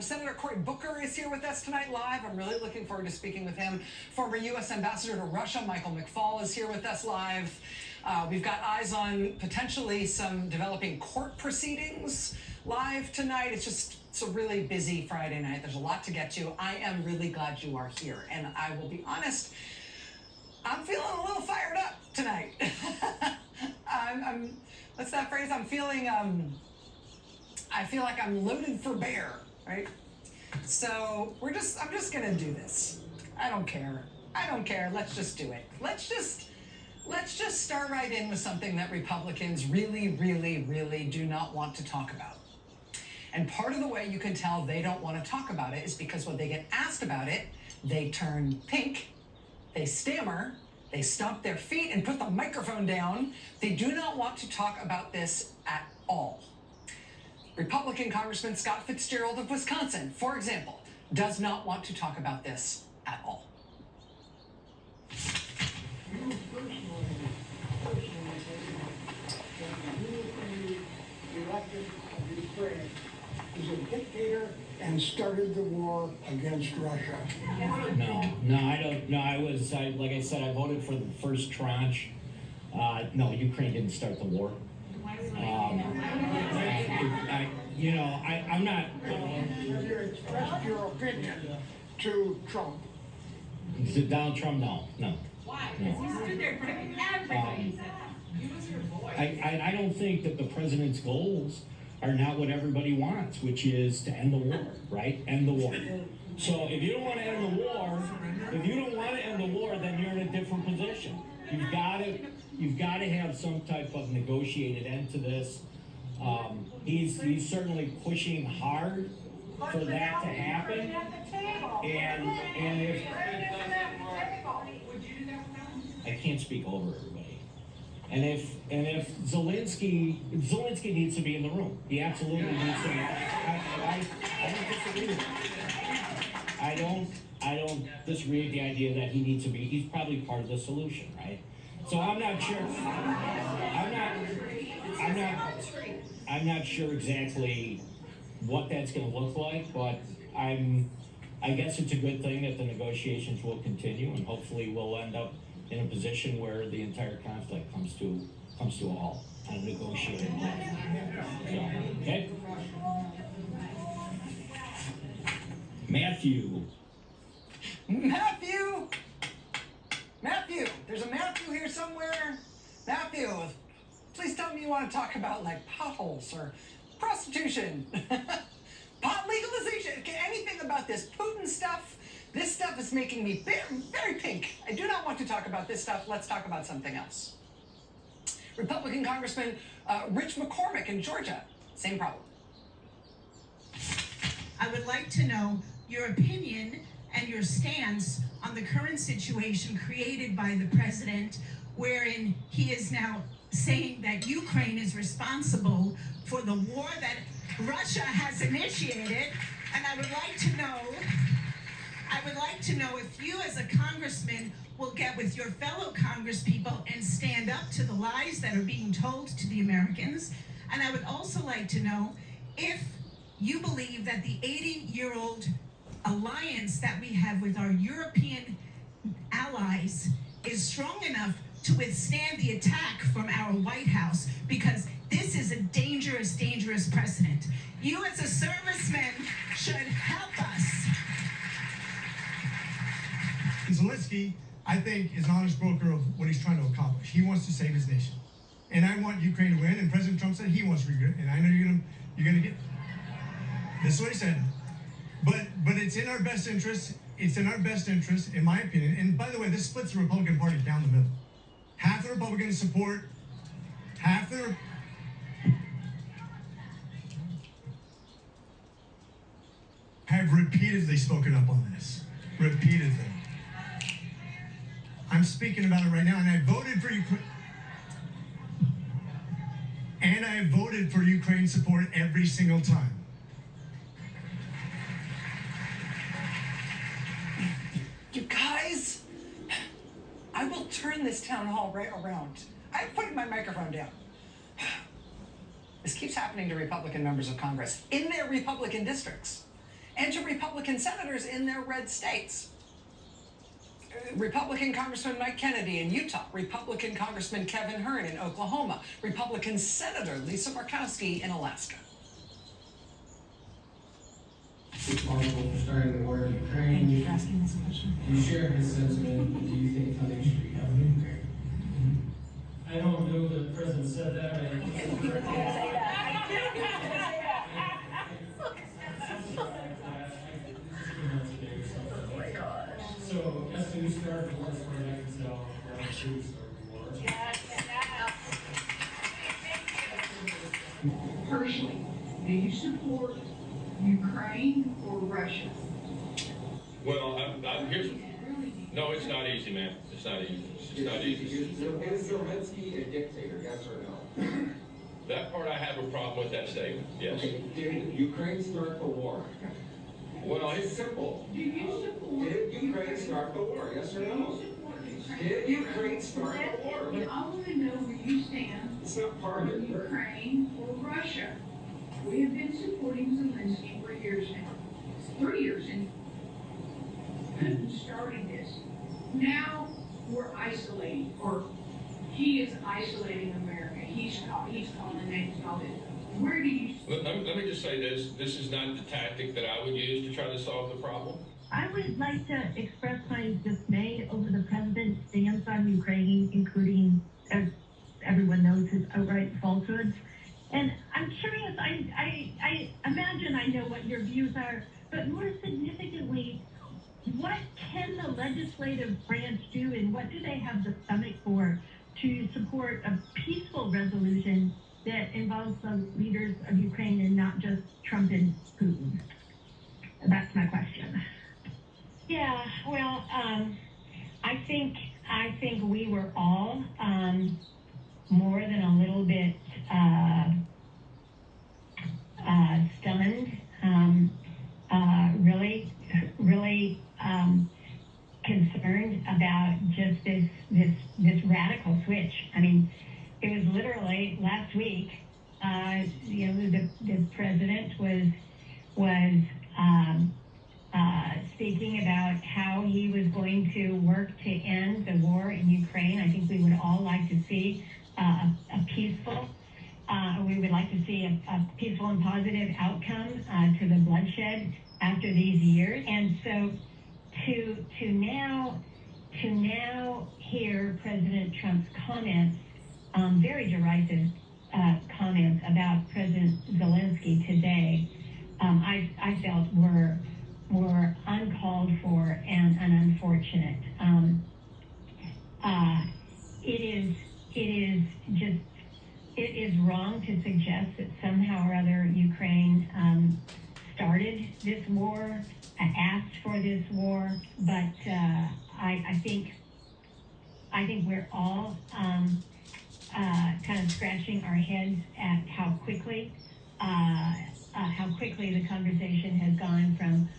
Senator Cory Booker is here with us tonight live. I'm really looking forward to speaking with him. Former U.S. Ambassador to Russia, Michael McFaul, is here with us live. We've got eyes on potentially some developing court proceedings live tonight. It's a really busy Friday night. There's a lot to get to. I am really glad you are here. And I will be honest, I'm feeling a little fired up tonight. What's that phrase? I'm feeling, I feel like I'm loaded for bear, right? So I'm just gonna do this. I don't care. Let's just do it. Let's just start right in with something that Republicans really, really, really do not want to talk about. And part of the way you can tell they don't want to talk about it is because when they get asked about it, they turn pink, they stammer, they stomp their feet and put the microphone down. They do not want to talk about this at all. Republican Congressman Scott Fitzgerald of Wisconsin, for example, does not want to talk about this at all. You personally elected Ukraine is a dictator and started the war against Russia. No, I don't. No, like I said, I voted for the first tranche. No, Ukraine didn't start the war. I'm not. You expressed your opinion to Trump. Donald Trump, no. Why? Because he stood there in front of everybody and said, use your voice. I don't think that the president's goals are not what everybody wants, which is to end the war, right? End the war. So if you don't want to end the war, then you're in a different position. You've got to have some type of negotiated end to this. He's certainly pushing hard for that to happen. And if I can't speak over everybody. And if Zelensky needs to be in the room. He absolutely needs to be. I don't disagree with that. I don't disagree with the idea that he needs to be. He's probably part of the solution, right? So I'm not sure. I'm not sure exactly what that's going to look like, but I guess it's a good thing that the negotiations will continue, and hopefully we'll end up in a position where the entire conflict comes to a halt on a negotiated level. So, okay. Matthew, There's a Matthew here somewhere. Matthew, please tell me you want to talk about like potholes or prostitution, pot legalization, anything about this Putin stuff. This stuff is making me very, very pink. I do not want to talk about this stuff. Let's talk about something else. Republican Congressman Rich McCormick in Georgia, same problem. I would like to know your opinion and your stance on the current situation created by the president, wherein he is now saying that Ukraine is responsible for the war that Russia has initiated. And I would like to know if you as a congressman will get with your fellow congresspeople and stand up to the lies that are being told to the Americans. And I would also like to know if you believe that the 80-year-old alliance that we have with our European allies is strong enough to withstand the attack from our White House, because this is a dangerous, dangerous precedent. You as a serviceman should help us. Zelensky, I think, is an honest broker of what he's trying to accomplish. He wants to save his nation. And I want Ukraine to win, and President Trump said he wants to regret, and I know you're gonna get. This is what he said. But it's in our best interest. It's in our best interest, in my opinion. And by the way, this splits the Republican Party down the middle. Half the Republicans support, half the have repeatedly spoken up on this. Repeatedly. I'm speaking about it right now, and I voted for Ukraine. And I have voted for Ukraine support every single time. You guys, I will turn this town hall right around. I'm putting my microphone down. This keeps happening to Republican members of Congress in their Republican districts. Republican senators in their red states. Republican Congressman Mike Kennedy in Utah, Republican Congressman Kevin Hern in Oklahoma, Republican Senator Lisa Murkowski in Alaska. Responsible for starting the war in Ukraine. Thank you for asking this question. Do you share his sentiment, but do you think funding should be cut from Ukraine? I don't know that the president said that. So, as to who started the war, as far as I can tell, who started the war. Personally, do you support Ukraine or Russia? Well, here's. No, it's not easy, man. It's not easy. It's not easy. Is Zelensky a dictator, yes or no? That part I have a problem with that statement. Yes. Okay, did Ukraine start the war? Well, It's simple. Do you support? Did Ukraine start the war, yes or no? Did Ukraine start the war? I want to know where you stand It's not part on of it. Ukraine or Russia. We have been supporting Zelensky for years now, 3 years, and Putin started this. Now we're isolating, or he is isolating America. He's calling the names and all this. Where do you? let me just say this. This is not the tactic that I would use to try to solve the problem. I would like to express my dismay over the president's stance on Ukraine, including, as everyone knows, his outright falsehoods. And I'm curious, I imagine I know what your views are, but more significantly, what can the legislative branch do, and what do they have the stomach for to support a peaceful resolution that involves the leaders of Ukraine and not just Trump and Putin? That's my question. Yeah, well, I think we were all more than a little bit stunned, really concerned about just this radical switch. I mean, it was literally last week. The president was speaking about how he was going to work to end the war in Ukraine. I think we would all like to see we would like to see a peaceful and positive outcome to the bloodshed after these years. And so to now hear President Trump's comments, very derisive comments about President Zelensky today, I felt were uncalled for and unfortunate. It is wrong to suggest that somehow or other Ukraine started this war, asked for this war, but I think we're all kind of scratching our heads at how quickly the conversation has gone from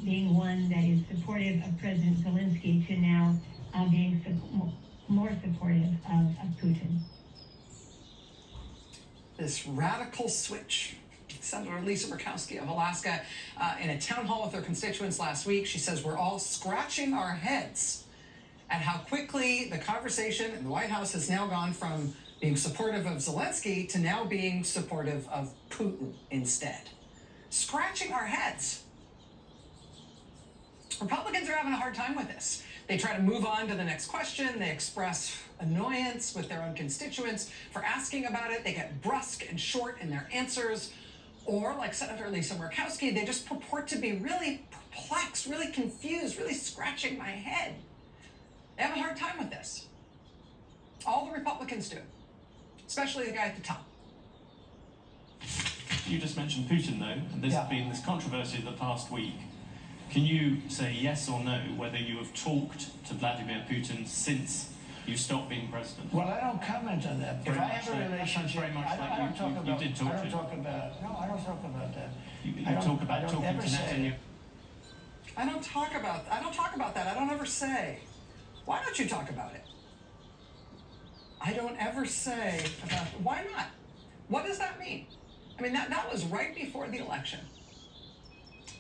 being one that is supportive of President Zelensky to now being more supportive of Putin. This radical switch. Senator Lisa Murkowski of Alaska, in a town hall with her constituents last week, she says we're all scratching our heads at how quickly the conversation in the White House has now gone from being supportive of Zelensky to now being supportive of Putin instead. Scratching our heads. Republicans are having a hard time with this. They try to move on to the next question. They express annoyance with their own constituents for asking about it. They get brusque and short in their answers. Or, like Senator Lisa Murkowski, they just purport to be really perplexed, really confused, really scratching my head. They have a hard time with this. All the Republicans do, especially the guy at the top. You just mentioned Putin, though, and there's been this controversy the past week. Can you say yes or no whether you have talked to Vladimir Putin since you stopped being president? Well, I don't comment on that. If I have a relationship, I don't talk about that. You talk about talking to Netanyahu. I don't talk about that. I don't ever say. Why don't you talk about it? I don't ever say about it. Why not? What does that mean? I mean, that was right before the election.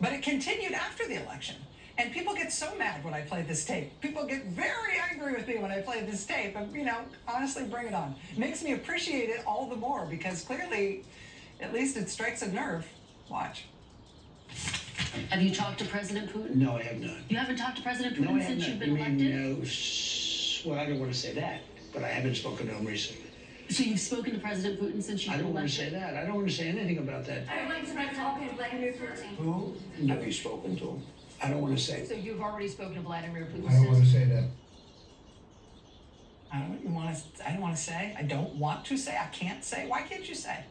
But it continued after the election. And people get so mad when I play this tape. People get very angry with me when I play this tape. And, honestly, bring it on. It makes me appreciate it all the more because clearly, at least it strikes a nerve. Watch. Have you talked to President Putin? No, I have not. You haven't talked to President Putin No, I have since not. you've been elected? Well, I don't want to say that, but I haven't spoken to him recently. So you've spoken to President Putin since you've I been don't want elected? to say that. I don't want to say anything about that. I would like to talk to Vladimir Putin. Who? Have you spoken to him? I don't want to say. So you've already spoken to Vladimir Putin I don't want to say that. I don't want to say. I don't want to say. I can't say. Why can't you say?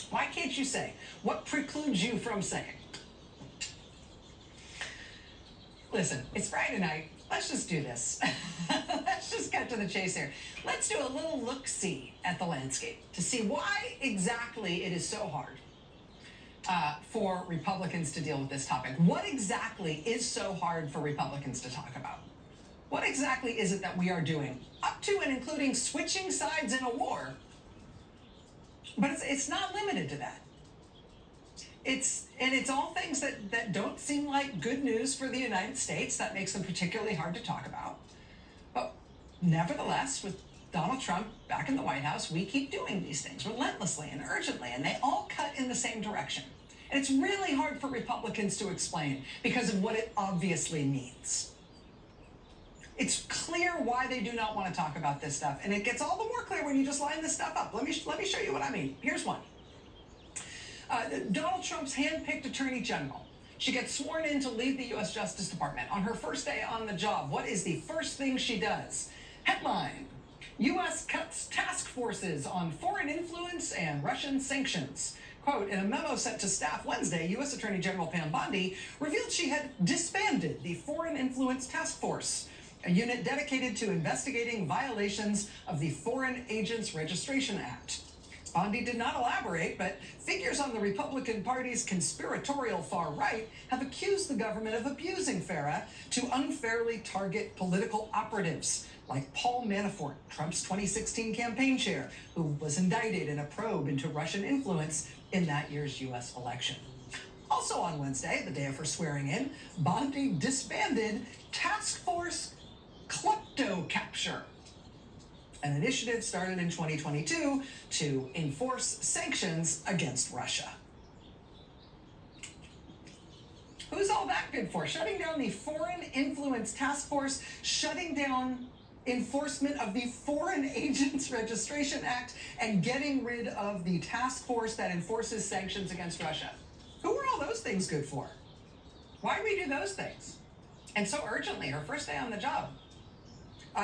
Why can't you say? What precludes you from saying? Listen, it's Friday night. Let's just do this. Let's just get to the chase here. Let's do a little look-see at the landscape to see why exactly it is so hard for Republicans to deal with this topic. What exactly is so hard for Republicans to talk about? What exactly is it that we are doing, up to and including switching sides in a war? But it's not limited to that. It's all things that don't seem like good news for the United States. That makes them particularly hard to talk about. But nevertheless, with Donald Trump back in the White House, we keep doing these things relentlessly and urgently, and they all cut in the same direction. And it's really hard for Republicans to explain because of what it obviously means. It's clear why they do not want to talk about this stuff, and it gets all the more clear when you just line this stuff up. Let me show you what I mean. Here's one. Donald Trump's hand-picked attorney general. She gets sworn in to lead the U.S. Justice Department. On her first day on the job, what is the first thing she does? Headline: U.S. cuts task forces on foreign influence and Russian sanctions. Quote, in a memo sent to staff Wednesday, U.S. Attorney General Pam Bondi revealed she had disbanded the Foreign Influence Task Force, a unit dedicated to investigating violations of the Foreign Agents Registration Act. Bondi did not elaborate, but figures on the Republican Party's conspiratorial far right have accused the government of abusing FARA to unfairly target political operatives, like Paul Manafort, Trump's 2016 campaign chair, who was indicted in a probe into Russian influence in that year's U.S. election. Also on Wednesday, the day of her swearing in, Bondi disbanded Task Force Klepto Capture, an initiative started in 2022 to enforce sanctions against Russia. Who's all that good for? Shutting down the Foreign Influence Task Force, shutting down enforcement of the Foreign Agents Registration Act, and getting rid of the task force that enforces sanctions against Russia. Who are all those things good for? Why do we do those things? And so urgently, her first day on the job.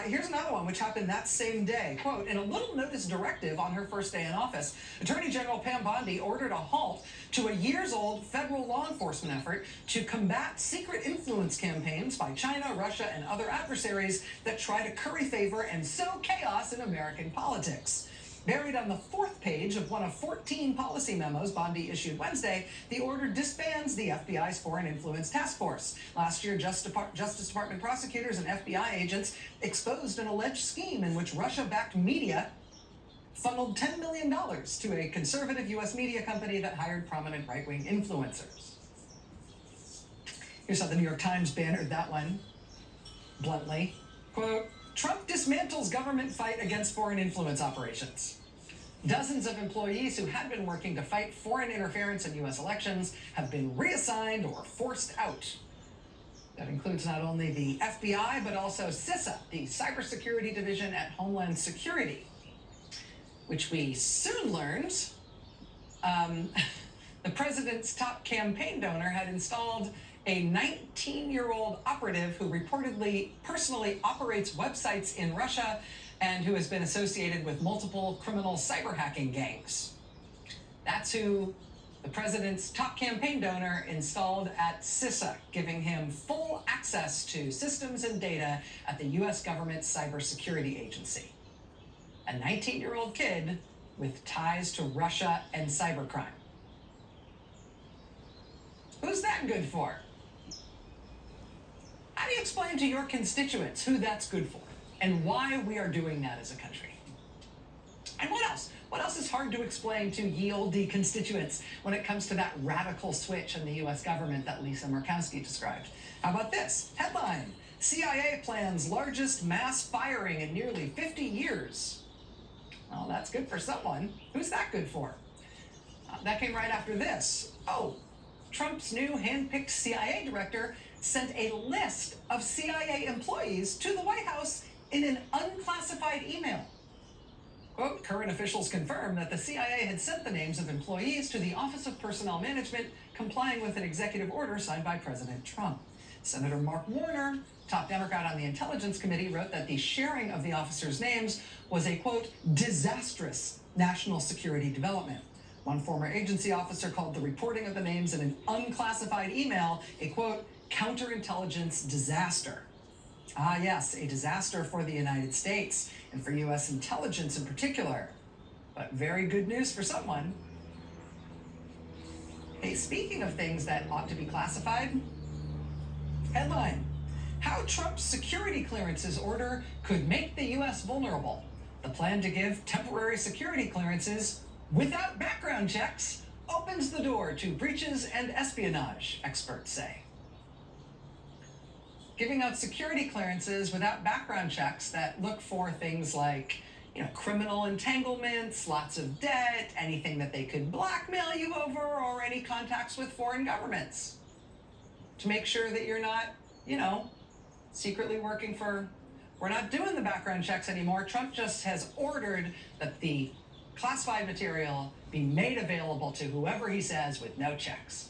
Here's another one, which happened that same day. Quote, in a little notice directive on her first day in office, Attorney General Pam Bondi ordered a halt to a years-old federal law enforcement effort to combat secret influence campaigns by China, Russia, and other adversaries that try to curry favor and sow chaos in American politics. Buried on the fourth page of one of 14 policy memos Bondi issued Wednesday, the order disbands the FBI's Foreign Influence Task Force. Last year, Justice Department prosecutors and FBI agents exposed an alleged scheme in which Russia-backed media funneled $10 million to a conservative U.S. media company that hired prominent right-wing influencers. Here's how the New York Times bannered that one bluntly. Quote, Trump dismantles government fight against foreign influence operations. Dozens of employees who had been working to fight foreign interference in U.S. elections have been reassigned or forced out. That includes not only the FBI, but also CISA, the cybersecurity division at Homeland Security, which we soon learned the president's top campaign donor had installed a 19-year-old operative who reportedly personally operates websites in Russia and who has been associated with multiple criminal cyber hacking gangs. That's who the president's top campaign donor installed at CISA, giving him full access to systems and data at the U.S. government's cybersecurity agency. A 19-year-old kid with ties to Russia and cybercrime. Who's that good for? How do you explain to your constituents who that's good for and why we are doing that as a country? And what else? What else is hard to explain to ye olde constituents when it comes to that radical switch in the U.S. government that Lisa Murkowski described? How about this? Headline: CIA plans largest mass firing in nearly 50 years. Well, that's good for someone. Who's that good for? That came right after this. Oh, Trump's new hand-picked CIA director sent a list of CIA employees to the White House in an unclassified email. Quote, current officials confirmed that the CIA had sent the names of employees to the Office of Personnel Management, complying with an executive order signed by President Trump. Senator Mark Warner, top Democrat on the Intelligence Committee, wrote that the sharing of the officers' names was a, quote, disastrous national security development. One former agency officer called the reporting of the names in an unclassified email a, quote, counterintelligence disaster. Ah, yes, a disaster for the United States and for U.S. intelligence in particular. But very good news for someone. Hey, speaking of things that ought to be classified, headline: how Trump's security clearances order could make the U.S. vulnerable. The plan to give temporary security clearances without background checks opens the door to breaches and espionage, experts say. Giving out security clearances without background checks that look for things like, criminal entanglements, lots of debt, anything that they could blackmail you over, or any contacts with foreign governments. To make sure that you're not, secretly working for... We're not doing the background checks anymore. Trump just has ordered that the classified material be made available to whoever he says with no checks.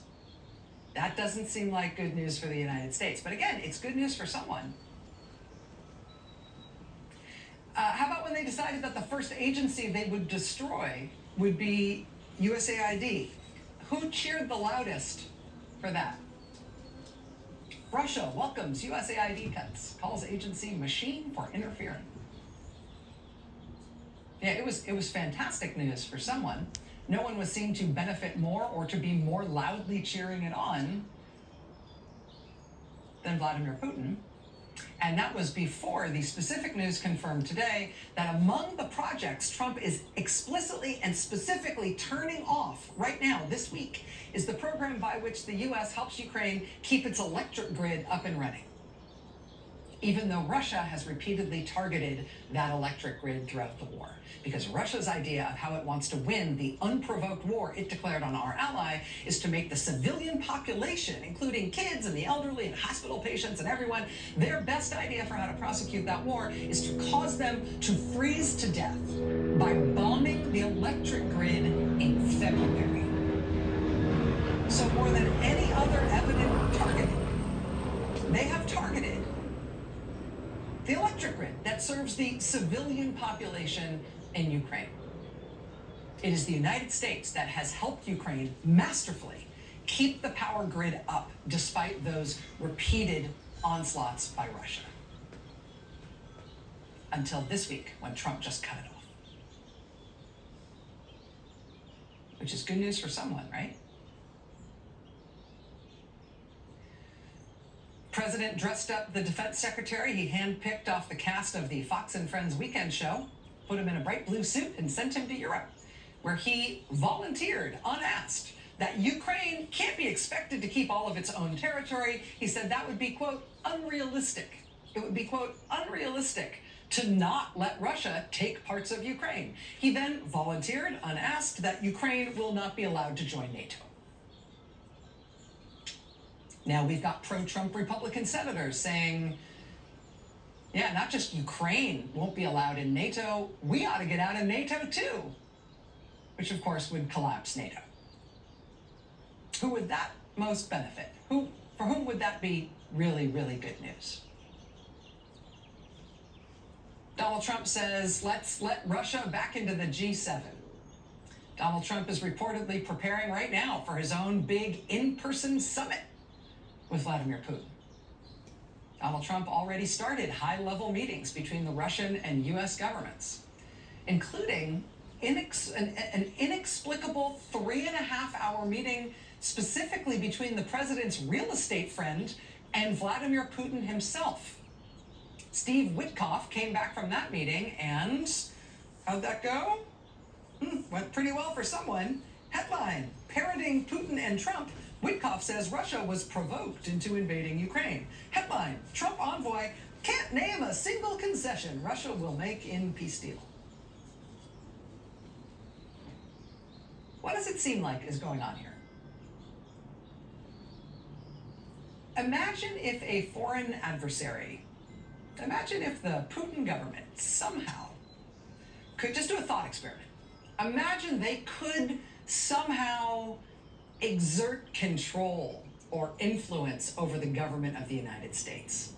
That doesn't seem like good news for the United States. But again, it's good news for someone. How about when they decided that the first agency they would destroy would be USAID? Who cheered the loudest for that? Russia welcomes USAID cuts, calls agency machine for interfering. Yeah, it was fantastic news for someone. No one was seen to benefit more or to be more loudly cheering it on than Vladimir Putin. And that was before the specific news confirmed today that among the projects Trump is explicitly and specifically turning off right now, this week, is the program by which the U.S. helps Ukraine keep its electric grid up and running. Even though Russia has repeatedly targeted that electric grid throughout the war. Because Russia's idea of how it wants to win the unprovoked war it declared on our ally is to make the civilian population, including kids and the elderly and hospital patients and everyone, their best idea for how to prosecute that war is to cause them to freeze to death by bombing the electric grid in February. So more than any other evident targeting, they have targeted the electric grid that serves the civilian population in Ukraine. It is the United States that has helped Ukraine masterfully keep the power grid up despite those repeated onslaughts by Russia. Until this week, when Trump just cut it off. Which is good news for someone, right? President dressed up the defense secretary he handpicked off the cast of the Fox and Friends weekend show, put him in a bright blue suit, and sent him to Europe, where he volunteered, unasked, that Ukraine can't be expected to keep all of its own territory. He said that would be, quote, unrealistic. It would be, quote, unrealistic to not let Russia take parts of Ukraine. He then volunteered, unasked, that Ukraine will not be allowed to join NATO. Now we've got pro-Trump Republican senators saying, yeah, not just Ukraine won't be allowed in NATO, we ought to get out of NATO too, which of course would collapse NATO. Who would that most benefit? For whom would that be really, really good news? Donald Trump says, let's let Russia back into the G7. Donald Trump is reportedly preparing right now for his own big in-person summit with Vladimir Putin. Donald Trump already started high-level meetings between the Russian and U.S. governments, including an inexplicable 3.5-hour meeting specifically between the president's real estate friend and Vladimir Putin himself. Steve Witkoff came back from that meeting, and how'd that go? went pretty well for someone. Headline, parroting Putin and Trump, Witkoff says Russia was provoked into invading Ukraine. Headline, Trump envoy can't name a single concession Russia will make in peace deal. What does it seem like is going on here? Imagine if a foreign adversary, imagine if the Putin government somehow could just do a thought experiment. Imagine they could somehow exert control or influence over the government of the United States.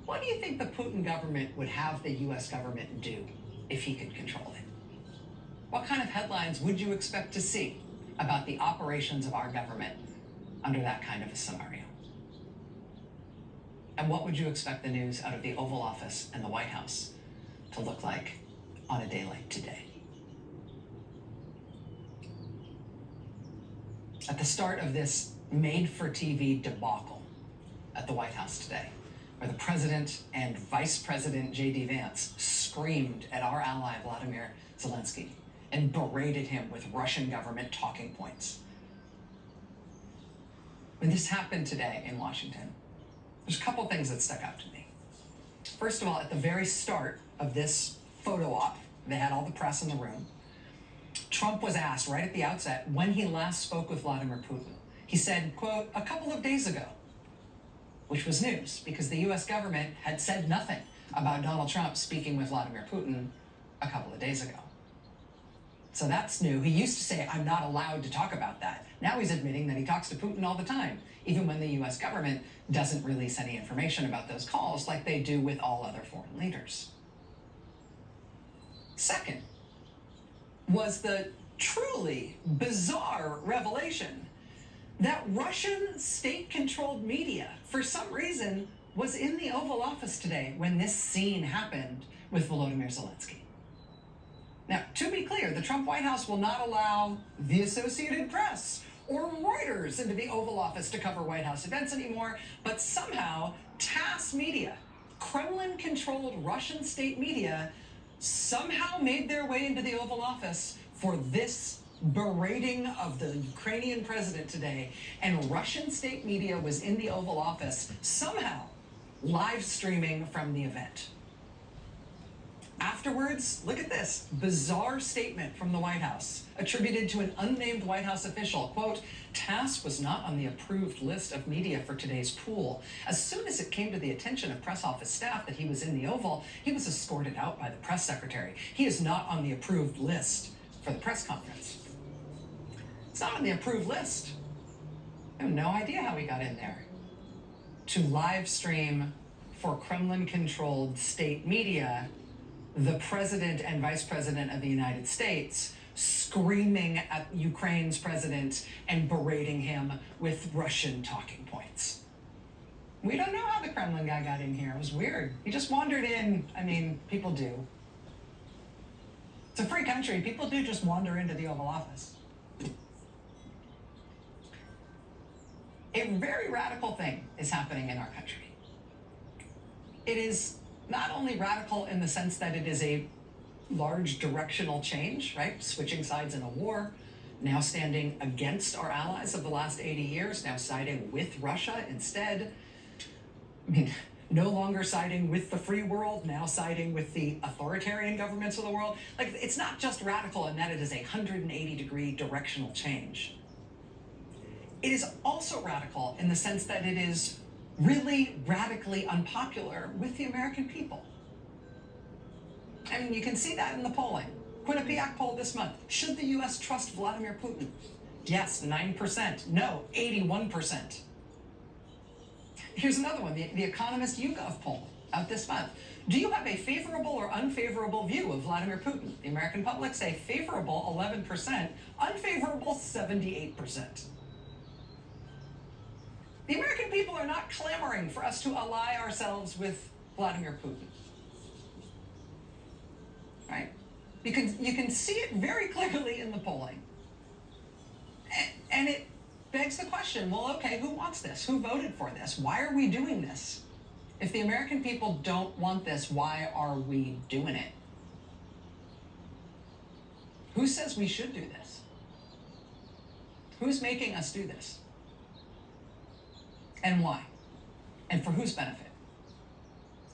What do you think the Putin government would have the US government do if he could control it? What kind of headlines would you expect to see about the operations of our government under that kind of a scenario? And what would you expect the news out of the Oval Office and the White House to look like on a day like today? At the start of this made-for-TV debacle at the White House today, where the president and Vice President J.D. Vance screamed at our ally Vladimir Zelensky and berated him with Russian government talking points. When this happened today in Washington, there's a couple things that stuck out to me. First of all, at the very start of this photo op, they had all the press in the room. Trump was asked right at the outset when he last spoke with Vladimir Putin. He said, quote, a couple of days ago, which was news because the US government had said nothing about Donald Trump speaking with Vladimir Putin a couple of days ago. So that's new. He used to say, I'm not allowed to talk about that. Now he's admitting that he talks to Putin all the time, even when the US government doesn't release any information about those calls like they do with all other foreign leaders. Second was the truly bizarre revelation that Russian state-controlled media, for some reason, was in the Oval Office today when this scene happened with Volodymyr Zelensky. Now, to be clear, the Trump White House will not allow the Associated Press or Reuters into the Oval Office to cover White House events anymore, but somehow TASS media, Kremlin-controlled Russian state media, somehow made their way into the Oval Office for this berating of the Ukrainian president today, and Russian state media was in the Oval Office somehow live streaming from the event. Afterwards, look at this bizarre statement from the White House, attributed to an unnamed White House official. Quote, TASS was not on the approved list of media for today's pool. As soon as it came to the attention of press office staff that he was in the Oval, he was escorted out by the press secretary. He is not on the approved list for the press conference. It's not on the approved list. I have no idea how he got in there. To live stream for Kremlin-controlled state media the president and vice president of the United States screaming at Ukraine's president and berating him with Russian talking points. We don't know how the Kremlin guy got in here. It was weird. He just wandered in. I mean, people do. It's a free country. People do just wander into the Oval Office. A very radical thing is happening in our country. It is not only radical in the sense that it is a large directional change, right? Switching sides in a war, now standing against our allies of the last 80 years, now siding with Russia instead. I mean, no longer siding with the free world, now siding with the authoritarian governments of the world. Like, it's not just radical in that it is a 180-degree directional change. It is also radical in the sense that it is really radically unpopular with the American people. I mean, you can see that in the polling. Quinnipiac poll this month. Should the U.S. trust Vladimir Putin? Yes, 9%. No, 81%. Here's another one, the Economist YouGov poll out this month. Do you have a favorable or unfavorable view of Vladimir Putin? The American public say favorable 11%, unfavorable 78%. The American people are not clamoring for us to ally ourselves with Vladimir Putin. Right? You can see it very clearly in the polling. And it begs the question, well, okay, who wants this? Who voted for this? Why are we doing this? If the American people don't want this, why are we doing it? Who says we should do this? Who's making us do this? And why? And for whose benefit?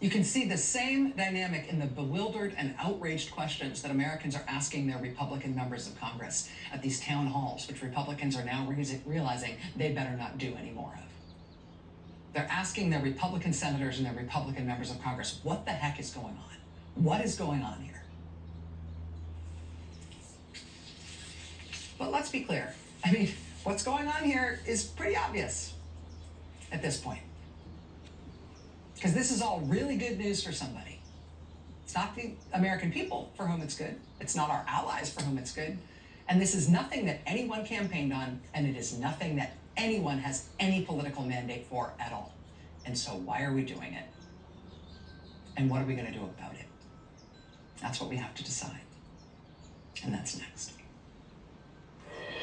You can see the same dynamic in the bewildered and outraged questions that Americans are asking their Republican members of Congress at these town halls, which Republicans are now realizing they better not do any more of. They're asking their Republican senators and their Republican members of Congress, what the heck is going on? What is going on here? But let's be clear. I mean, what's going on here is pretty obvious at this point. Because this is all really good news for somebody. It's not the American people for whom it's good. It's not our allies for whom it's good. And this is nothing that anyone campaigned on, and it is nothing that anyone has any political mandate for at all. And so why are we doing it? And what are we going to do about it? That's what we have to decide. And that's next.